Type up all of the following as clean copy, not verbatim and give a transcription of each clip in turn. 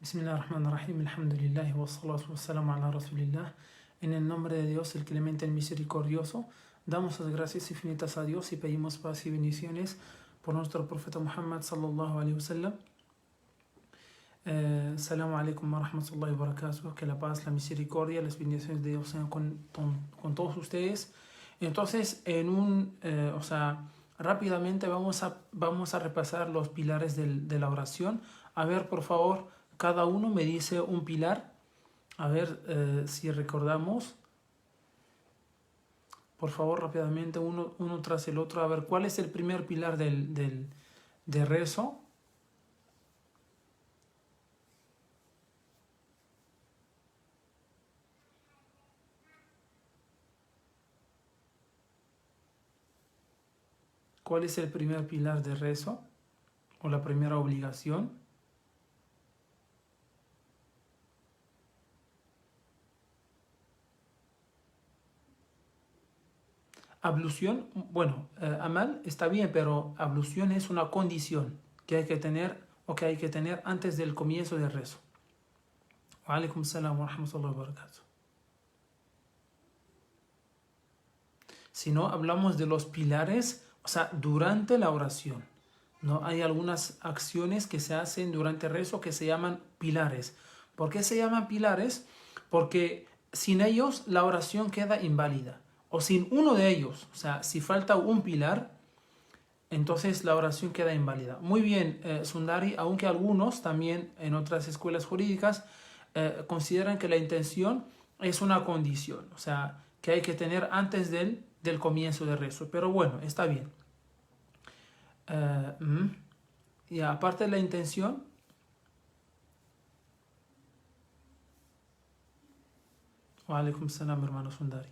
Bismillahirrahmanirrahim, alhamdulillah, wa salatu wa salam ala rasulillah. En el nombre de Dios, el clemente, el misericordioso, damos las gracias infinitas a Dios y pedimos paz y bendiciones por nuestro profeta Muhammad sallallahu alaihi wasallam. Assalamu alaikum wa rahmatullahi wa barakatuh. Que la paz, la misericordia, las bendiciones de Dios sean con todos ustedes. Entonces, rápidamente vamos a repasar los pilares de la oración. A ver, por favor, cada uno me dice un pilar. A ver si recordamos. Por favor, rápidamente, uno tras el otro. A ver, ¿cuál es el primer pilar de rezo? ¿Cuál es el primer pilar de rezo? ¿O la primera obligación? Ablución, bueno, amal está bien, pero ablución es una condición que hay que tener o que hay que tener antes del comienzo del rezo. Wa alaikum salam wa rahmatullahi wa barakatuh. Si no, hablamos de los pilares, o sea, durante la oración. ¿No? Hay algunas acciones que se hacen durante el rezo que se llaman pilares. ¿Por qué se llaman pilares? Porque sin ellos la oración queda inválida. O sin uno de ellos, o sea, si falta un pilar, entonces la oración queda inválida. Muy bien, Sundari, aunque algunos también en otras escuelas jurídicas consideran que la intención es una condición, o sea, que hay que tener antes del comienzo del rezo. Pero bueno, está bien. Y aparte de la intención, wa alaikum salam, hermano Sundari.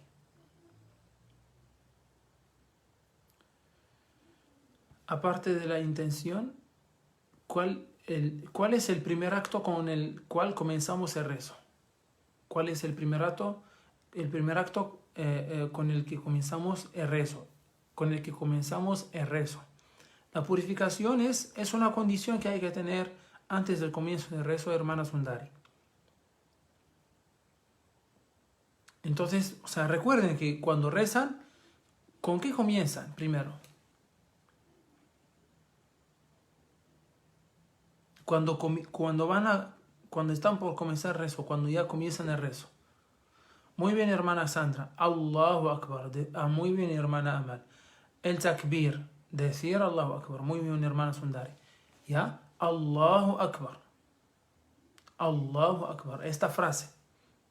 Aparte de la intención, ¿cuál es el primer acto con el cual comenzamos el rezo? ¿Cuál es el primer acto? El primer acto con el que comenzamos el rezo. Con el que comenzamos el rezo. La purificación es una condición que hay que tener antes del comienzo del rezo, hermana Sundari. Entonces, o sea, recuerden que cuando rezan, ¿con qué comienzan primero? Cuando están por comenzar el rezo, cuando ya comienzan el rezo. Muy bien, hermana Sandra. Allahu Akbar. Muy bien, hermana Amal. El takbir. Decir Allahu Akbar. Muy bien, hermana Sundari. ¿Ya? Allahu Akbar. Allahu Akbar. Esta frase.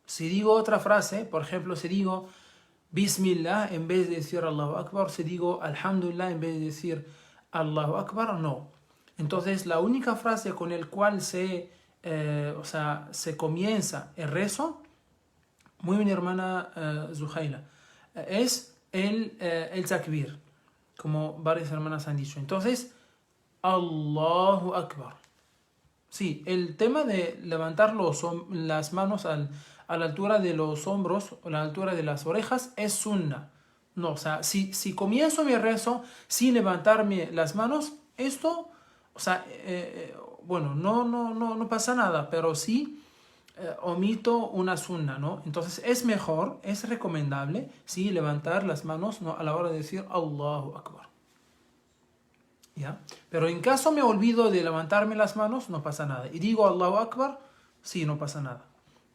Si digo otra frase, por ejemplo, si digo Bismillah en vez de decir Allahu Akbar, si digo Alhamdulillah en vez de decir Allahu Akbar, no. Entonces, la única frase con el cual se comienza el rezo, muy bien, hermana Zuhaila, es el takbir, como varias hermanas han dicho. Entonces, Allahu Akbar. Sí, el tema de levantar las manos a la altura de los hombros o a la altura de las orejas es sunna. No, o sea, si comienzo mi rezo sin levantarme las manos, esto, o sea, bueno, no pasa nada, pero sí omito una sunna, ¿no? Entonces es mejor, es recomendable, sí, levantar las manos, ¿no?, a la hora de decir Allahu Akbar. ¿Ya? Pero en caso me olvido de levantarme las manos, no pasa nada. Y digo Allahu Akbar, sí, no pasa nada.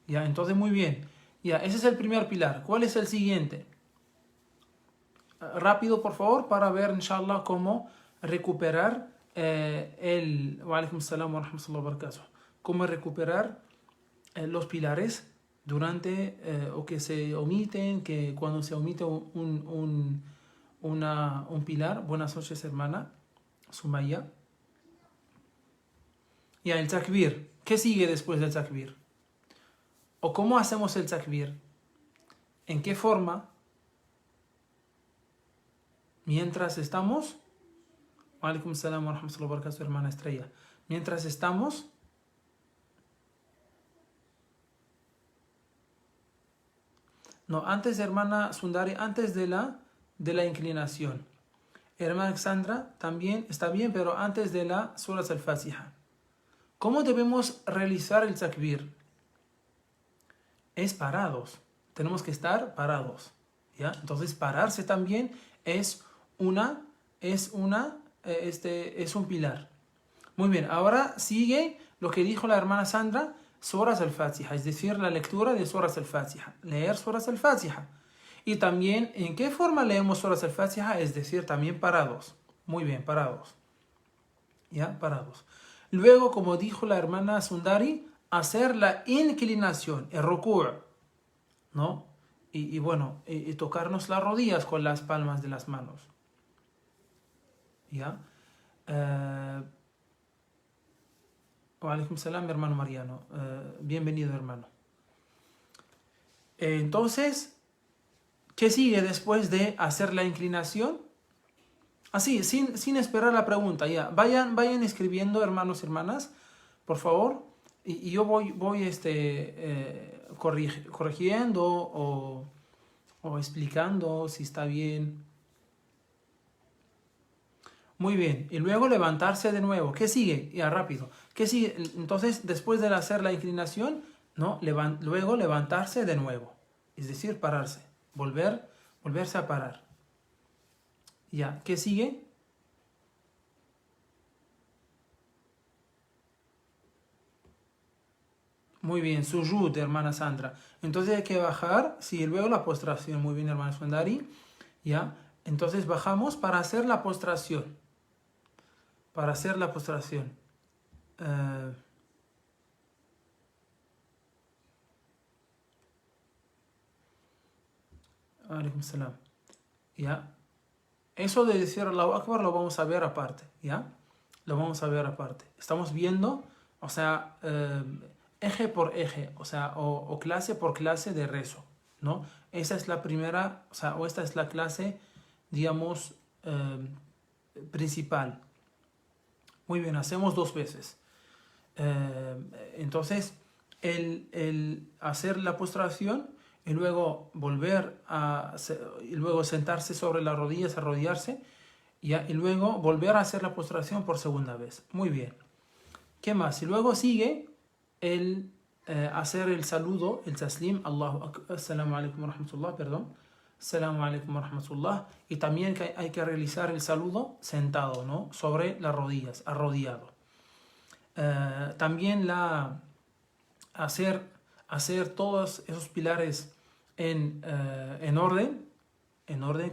¿Ya? Entonces muy bien. Ya, ese es el primer pilar. ¿Cuál es el siguiente? Rápido, por favor, para ver, inshallah, cómo recuperar wa alaikum salam wa rahmatullahi wa barakatuh. Cómo recuperar los pilares durante o que se omiten, que cuando se omite un pilar. Buenas noches, hermana Sumaya. Ya, el takbir. ¿Qué sigue después del takbir? ¿O cómo hacemos el takbir? ¿En qué forma? Mientras estamos... Wa alaikum salam wa rahmatullahi wa barakatuh, hermana Estrella. Mientras estamos... No, antes, hermana Sundari, antes de la inclinación. Hermana Alexandra, también está bien, pero antes de la Surat al-Fatiha. ¿Cómo debemos realizar el takbir? Es parados. Tenemos que estar parados, ¿ya? Entonces, pararse también es un pilar. Muy bien, ahora sigue lo que dijo la hermana Sandra, Suras al-Fatiha, es decir, la lectura de Suras al-Fatiha, leer Suras al-Fatiha. Y también, ¿en qué forma leemos Suras al-Fatiha? Es decir, también parados. Muy bien, parados. ¿Ya? Parados. Luego, como dijo la hermana Sundari, hacer la inclinación, el ruku', ¿no? Y bueno, y tocarnos las rodillas con las palmas de las manos. ¿Ya? Wa alaikum salam, mi hermano Mariano. Bienvenido, hermano. Entonces, ¿qué sigue después de hacer la inclinación? Así, sin esperar la pregunta, ya. Vayan escribiendo, hermanos y hermanas, por favor. Y yo voy corrigiendo o explicando si está bien. Muy bien. Y luego levantarse de nuevo. ¿Qué sigue? Ya, rápido. ¿Qué sigue? Entonces, después de hacer la inclinación, ¿no? Luego levantarse de nuevo. Es decir, pararse. Volverse a parar. Ya. ¿Qué sigue? Muy bien, sujud, hermana Sandra. Entonces hay que bajar, sí, luego la postración. Muy bien, hermana Sundari. Ya, entonces bajamos para hacer la postración. Para hacer la postración. Alaikum salam. Ya. Eso de decir Allahu Akbar lo vamos a ver aparte, ¿ya? Lo vamos a ver aparte. Estamos viendo, o sea, eje por eje, o sea, o clase por clase de rezo, ¿no? Esa es la primera, o sea, o esta es la clase, digamos, principal. Muy bien, hacemos 2 veces. Entonces, el hacer la postración y luego y luego sentarse sobre las rodillas, arrodillarse, ¿ya? Y luego volver a hacer la postración por segunda vez. Muy bien. ¿Qué más? Y luego sigue el hacer el saludo, el taslim, Assalamu alaikum wa rahmatullah, perdón. Assalamu alaikum wa rahmatullah. Y también hay que realizar el saludo sentado, ¿no? Sobre las rodillas, arrodillado. También hacer todos esos pilares en orden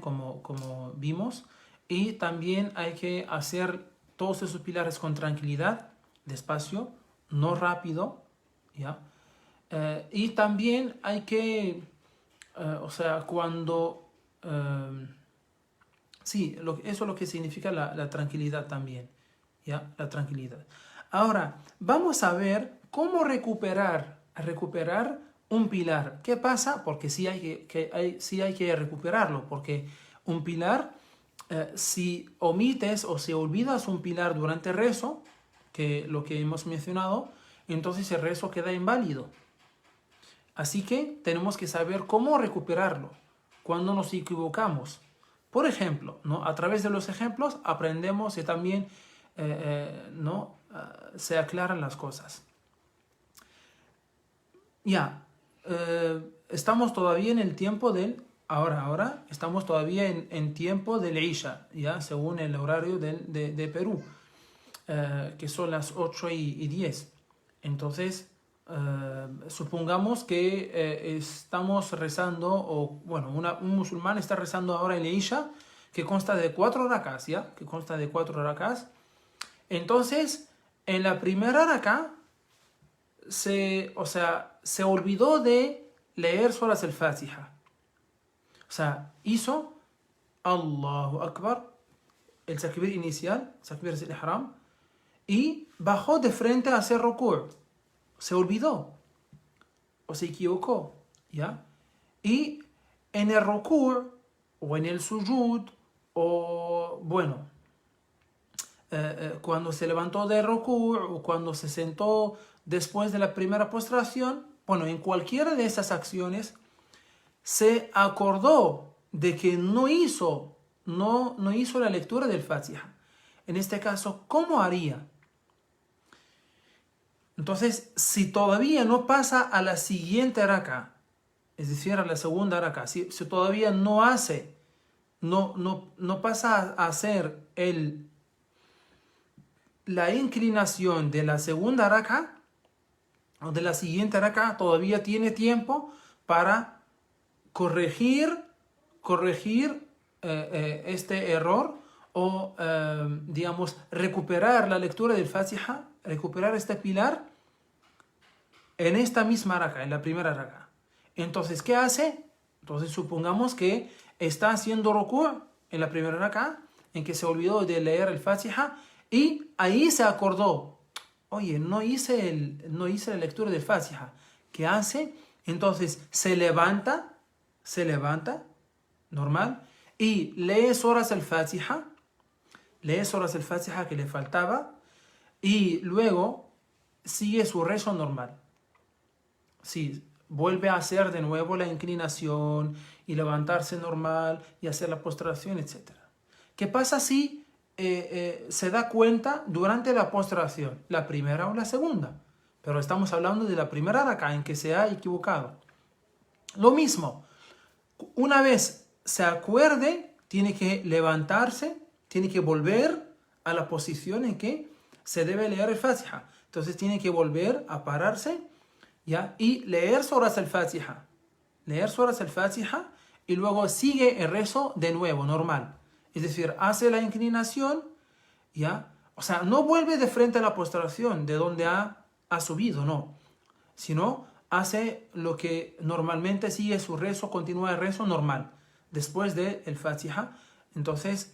como vimos, y también hay que hacer todos esos pilares con tranquilidad, despacio, no rápido, ¿ya? Y también hay que, o sea, cuando... sí, eso es lo que significa la tranquilidad también, ¿ya? La tranquilidad. Ahora, vamos a ver cómo recuperar un pilar. ¿Qué pasa? Porque sí hay que recuperarlo, porque un pilar, si omites o si olvidas un pilar durante el rezo, que lo que hemos mencionado, entonces el rezo queda inválido. Así que tenemos que saber cómo recuperarlo cuando nos equivocamos. Por ejemplo, ¿no? A través de los ejemplos aprendemos y también ¿no? Se aclaran las cosas. Ya, estamos todavía en el tiempo del... Ahora estamos todavía en tiempo del Isha, ya, según el horario de Perú, que son las 8:10. Entonces, supongamos que estamos rezando, o bueno, un musulmán está rezando ahora el Isha, que consta de 4 rakás, ¿ya? Que consta de 4 rakás. Entonces, en la primera raká, se olvidó de leer Suras al-Fatiha. O sea, hizo Allahu Akbar, el takbir inicial, takbir al-Ihram, y bajó de frente a hacer ruku'. Se olvidó o se equivocó, ¿ya? Y en el ruku' o en el sujud, o bueno, cuando se levantó del ruku' o cuando se sentó después de la primera postración, bueno, en cualquiera de esas acciones se acordó de que no hizo la lectura del Fatiha. En este caso, ¿cómo haría? Entonces, si todavía no pasa a la siguiente raka, es decir, a la segunda raka, si todavía no hace, no pasa a hacer la inclinación de la segunda raka o de la siguiente raka, todavía tiene tiempo para corregir este error o, digamos, recuperar la lectura del Fatiha, recuperar este pilar en esta misma raka, en la primera raka. Entonces, ¿qué hace? Entonces, supongamos que está haciendo ruku' en la primera raka, en que se olvidó de leer el Fatiha y ahí se acordó, oye, no hice la lectura del Fatiha. ¿Qué hace? Entonces, se levanta, normal, y lee suras el Fatiha que le faltaba, y luego sigue su rezo normal. Sí, vuelve a hacer de nuevo la inclinación y levantarse normal y hacer la postración, etc. ¿Qué pasa si se da cuenta durante la postración, la primera o la segunda? Pero estamos hablando de la primera raka en que se ha equivocado. Lo mismo, una vez se acuerde, tiene que levantarse, tiene que volver a la posición en que se debe leer el Fatiha. Entonces tiene que volver a pararse, ¿ya? Y leer suras el Fatiha. Y luego sigue el rezo de nuevo, normal. Es decir, hace la inclinación, ¿ya? O sea, no vuelve de frente a la postración de donde ha subido, no. Sino hace lo que normalmente sigue su rezo, continúa el rezo normal, después del Fatiha. Entonces,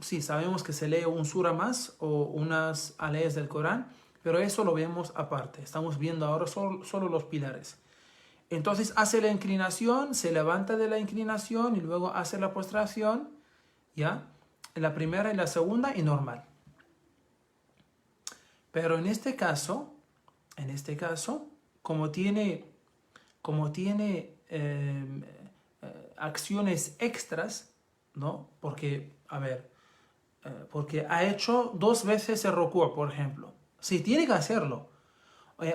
sí, sabemos que se lee un sura más o unas aleyas del Corán, pero eso lo vemos aparte. Estamos viendo ahora solo los pilares. Entonces hace la inclinación, se levanta de la inclinación y luego hace la postración, ¿ya? En la primera y la segunda y normal. Pero en este caso, como tiene acciones extras, ¿no? Porque, a ver, porque ha hecho 2 veces el ruku', por ejemplo. Sí, tiene que hacerlo.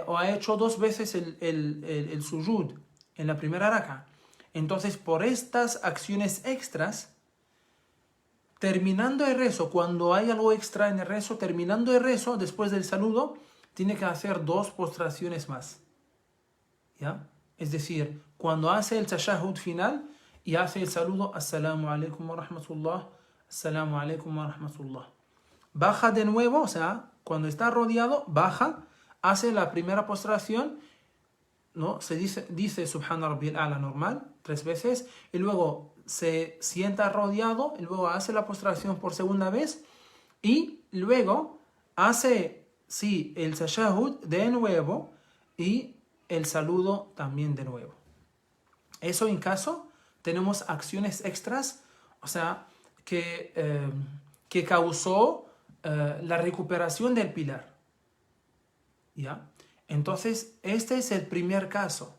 O ha hecho 2 veces el sujud en la primera raka. Entonces, por estas acciones extras, terminando el rezo, cuando hay algo extra en el rezo, terminando el rezo, después del saludo, tiene que hacer 2 postraciones más. ¿Ya? Es decir, cuando hace el tashahhud final y hace el saludo, assalamu alaikum wa rahmatullah, assalamu alaikum wa rahmatullah. Baja de nuevo, o sea, cuando está rodeado, baja, hace la primera postración, ¿no? Se dice Subhana Rabbiyal A'la normal, 3 veces, y luego se sienta rodeado, y luego hace la postración por segunda vez, y luego hace, sí, el tashahhud de nuevo, y el saludo también de nuevo. Eso en caso tenemos acciones extras, o sea, que causó la recuperación del pilar. ¿Ya? Entonces, este es el primer caso,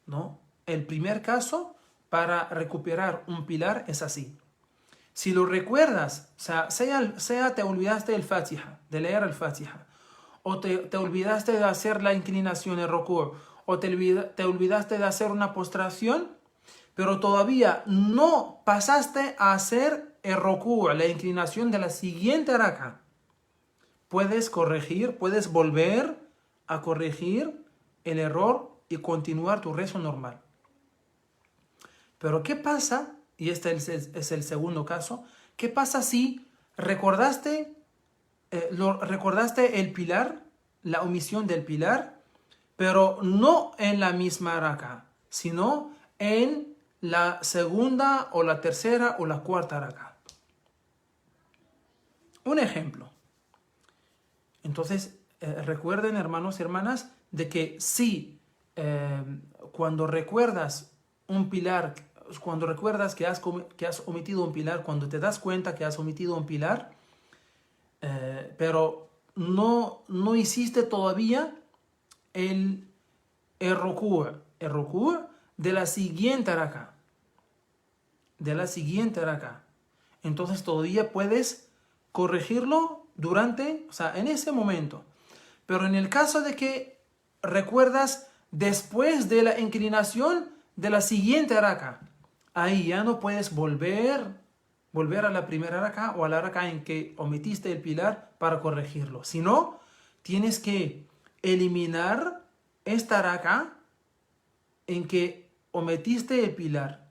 ¿no? El primer caso para recuperar un pilar es así. Si lo recuerdas, o sea te olvidaste del Fatiha, de leer el Fatiha, o te olvidaste de hacer la inclinación, el ruku', o te olvidaste de hacer una postración, pero todavía no pasaste a hacer el ruku', la inclinación de la siguiente raka. Puedes corregir, puedes volver a corregir el error y continuar tu rezo normal. Pero ¿qué pasa? Y este es el segundo caso. ¿Qué pasa si recordaste el pilar, la omisión del pilar, pero no en la misma raka, sino en la segunda o la tercera o la cuarta raka? Un ejemplo. Entonces, recuerden, hermanos y hermanas, de que si cuando recuerdas un pilar, cuando recuerdas que has omitido un pilar, cuando te das cuenta que has omitido un pilar, pero no hiciste todavía el ruku' de la siguiente raka. Entonces todavía puedes corregirlo en ese momento. Pero en el caso de que recuerdas después de la inclinación de la siguiente raka, ahí ya no puedes volver a la primera raka o a la raka en que omitiste el pilar para corregirlo. Si no, tienes que eliminar esta raka en que omitiste el pilar.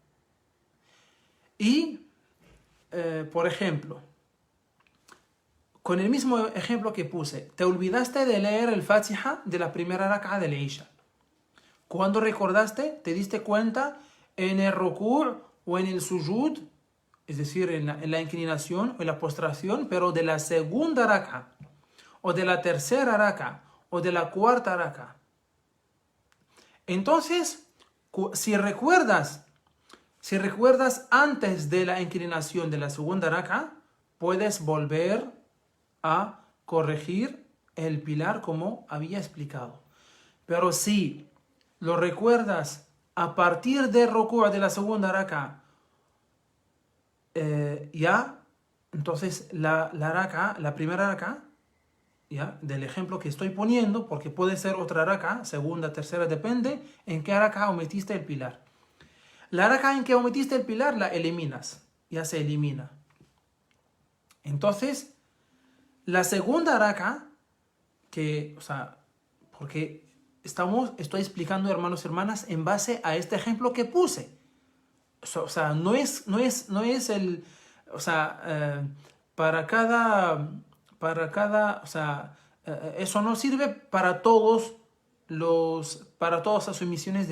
Y, por ejemplo, con el mismo ejemplo que puse, te olvidaste de leer el Fatiha de la primera raka del Isha. Cuando recordaste, te diste cuenta en el ruku' o en el sujud, es decir, en la inclinación o en la postración, pero de la segunda raka, o de la tercera raka, o de la cuarta raka. Entonces, si recuerdas antes de la inclinación de la segunda raka, puedes volver a corregir el pilar como había explicado. Pero si lo recuerdas a partir del ruku' de la segunda raka, entonces la primera raka, ya, del ejemplo que estoy poniendo, porque puede ser otra raka, segunda, tercera, depende en qué raka omitiste el pilar. La raka en que omitiste el pilar la eliminas, ya se elimina. Entonces, la segunda raka, porque estoy explicando, hermanos y hermanas, en base a este ejemplo que puse. No es el, para cada, eso no sirve para todas las omisiones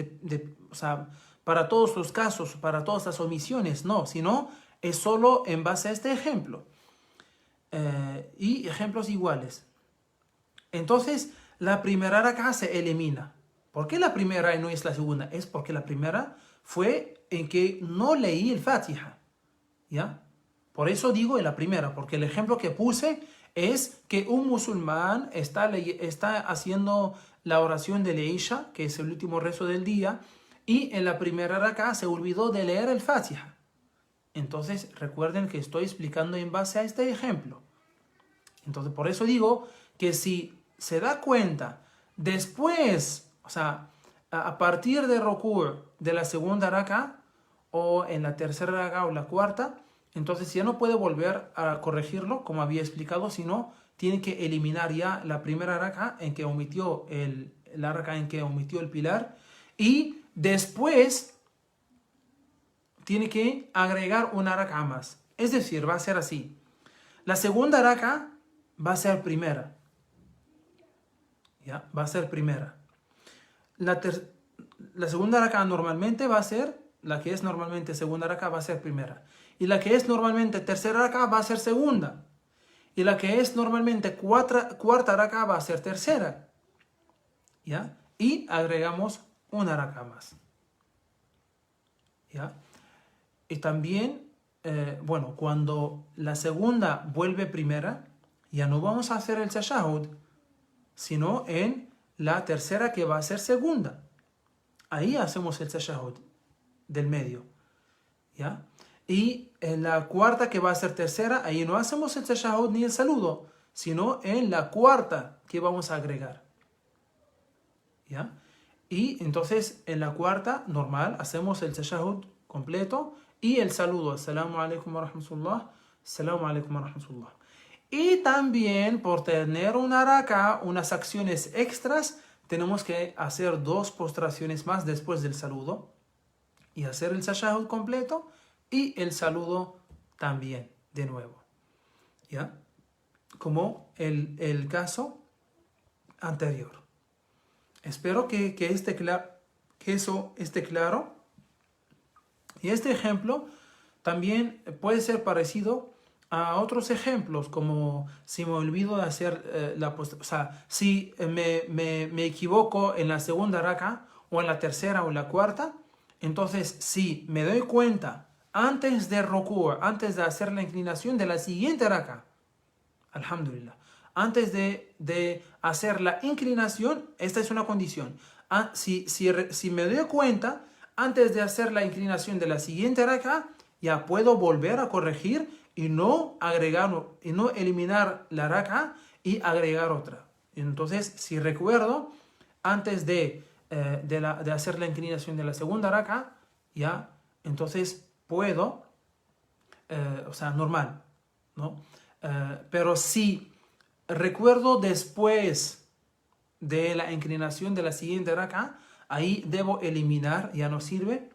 para todos los casos, para todas las omisiones, no, sino es solo en base a este ejemplo. Y ejemplos iguales. Entonces, la primera raka se elimina. ¿Por qué la primera y no es la segunda? Es porque la primera fue en que no leí el Fatiha, ¿ya? Por eso digo en la primera, porque el ejemplo que puse es que un musulmán está haciendo la oración de Isha, que es el último rezo del día, y en la primera raka se olvidó de leer el Fatiha. Entonces, recuerden que estoy explicando en base a este ejemplo. Entonces, por eso digo que si se da cuenta después, a partir de ruku' de la segunda raka, o en la tercera raka o la cuarta, entonces ya no puede volver a corregirlo, como había explicado, sino tiene que eliminar ya la primera raka en que omitió la raka en que omitió el pilar, y después tiene que agregar una raka más. Es decir, va a ser así. La segunda raka va a ser primera. ¿Ya? Va a ser primera. La segunda raka normalmente va a ser, la que es normalmente segunda raka va a ser primera. Y la que es normalmente tercera raka va a ser segunda. Y la que es normalmente cuarta raka va a ser tercera. ¿Ya? Y agregamos una raka más. ¿Ya? Y también, cuando la segunda vuelve primera, ya no vamos a hacer el tashahhud, sino en la tercera que va a ser segunda. Ahí hacemos el tashahhud del medio, ¿ya? Y en la cuarta que va a ser tercera, ahí no hacemos el tashahhud ni el saludo, sino en la cuarta que vamos a agregar, ¿ya? Y entonces en la cuarta normal hacemos el tashahhud completo y el saludo, assalamu alaikum wa rahmatullah, assalamu alaikum wa rahmatullah. Y también por tener una raka, unas acciones extras, tenemos que hacer 2 postraciones más después del saludo y hacer el tashahhud completo y el saludo también de nuevo, ¿ya? Como el caso anterior. Espero que eso esté claro. Y este ejemplo también puede ser parecido a otros ejemplos, como si me olvido de hacer si me equivoco en la segunda raka, o en la tercera o en la cuarta, entonces si me doy cuenta antes de ruku', antes de hacer la inclinación de la siguiente raka, alhamdulillah, antes de hacer la inclinación, esta es una condición. Si me doy cuenta antes de hacer la inclinación de la siguiente raka, ya puedo volver a corregir y no eliminar la raka y agregar otra. Entonces, si recuerdo, antes de hacer la inclinación de la segunda raka, ya, entonces puedo, o sea, normal, ¿no? Pero si recuerdo después de la inclinación de la siguiente raka, ahí debo eliminar, ya no sirve,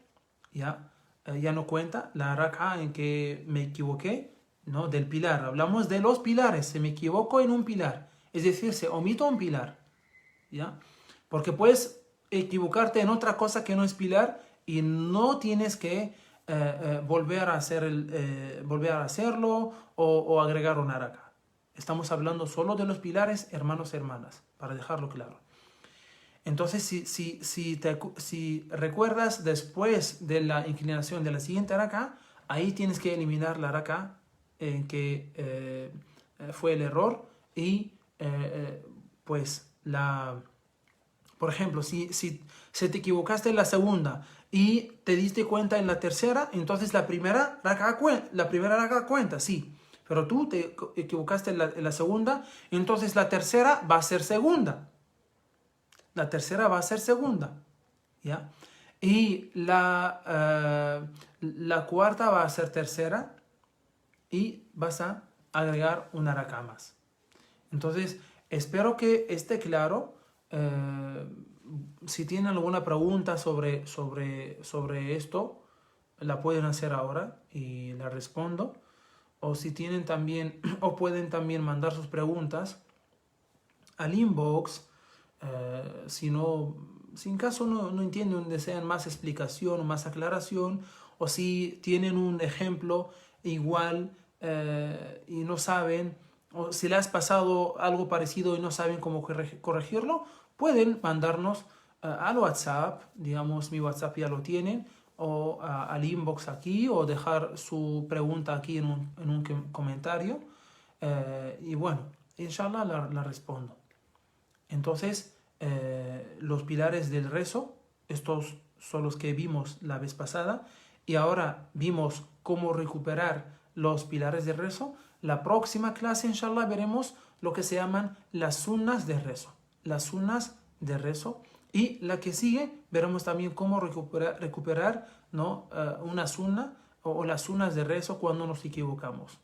ya no cuenta la raka en que me equivoqué, ¿no? Del pilar. Hablamos de los pilares, se me equivoco en un pilar, es decir, se omito un pilar, ¿ya? Porque puedes equivocarte en otra cosa que no es pilar y no tienes que volver a hacerlo o agregar una raka. Estamos hablando solo de los pilares, hermanos y hermanas, para dejarlo claro. Entonces, si recuerdas después de la inclinación de la siguiente raka, ahí tienes que eliminar la raka en que fue el error y pues por ejemplo, si te equivocaste en la segunda y te diste cuenta en la tercera, entonces la primera raka cuenta, sí. Pero tú te equivocaste en la segunda, entonces la tercera va a ser segunda. La tercera va a ser segunda, ¿ya? Y la cuarta va a ser tercera y vas a agregar una raka más. Entonces, espero que esté claro. Si tienen alguna pregunta sobre esto, la pueden hacer ahora y la respondo. O si tienen también, o pueden también mandar sus preguntas al inbox. Si en caso no entienden, desean más explicación o más aclaración, o si tienen un ejemplo igual y no saben, o si les has pasado algo parecido y no saben cómo corregirlo, pueden mandarnos al WhatsApp, digamos mi WhatsApp ya lo tienen, o al inbox aquí, o dejar su pregunta aquí en un comentario, y bueno, inshallah la respondo. Entonces, los pilares del rezo, estos son los que vimos la vez pasada, y ahora vimos cómo recuperar los pilares del rezo. La próxima clase, inshallah, veremos lo que se llaman las sunnas de rezo. Las sunnas de rezo. Y la que sigue, veremos también cómo recuperar ¿no? Una sunna o las sunnas de rezo cuando nos equivocamos.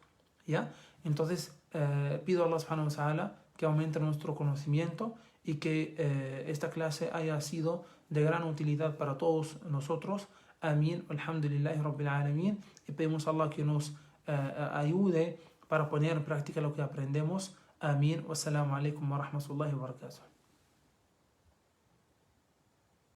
¿Ya? Entonces, pido a Allah subhanahu wa ta'ala que aumente nuestro conocimiento y que esta clase haya sido de gran utilidad para todos nosotros. Amén. Alhamdulillahi Rabbil Alamin. Y pedimos a Allah que nos ayude para poner en práctica lo que aprendemos. Amén. Wassalamu alaikum wa rahmatullahi wa barakatuh.